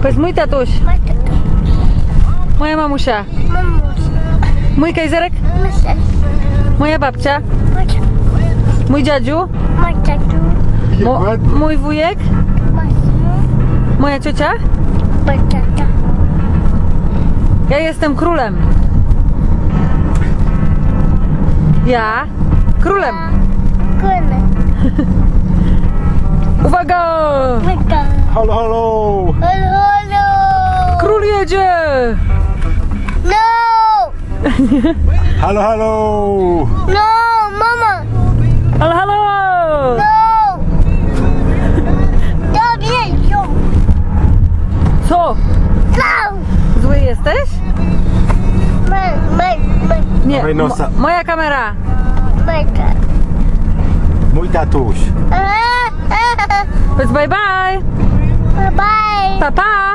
Powiedz mój tatuś. Moja mamusia. Mój kajzerek. Moja babcia. Mój dziadziu. Mój wujek. Moja ciocia. Ja jestem królem. Ja królem. Uwaga! Halo, halo! Król jedzie! No! Halo, halo! No, mama! Halo, halo! No! Dobie, Co? no! Zły jesteś? Nie, Dawaj nosa. moja kamera. Mój tatuś. Powiedz bye bye. Bye! Pa, pa.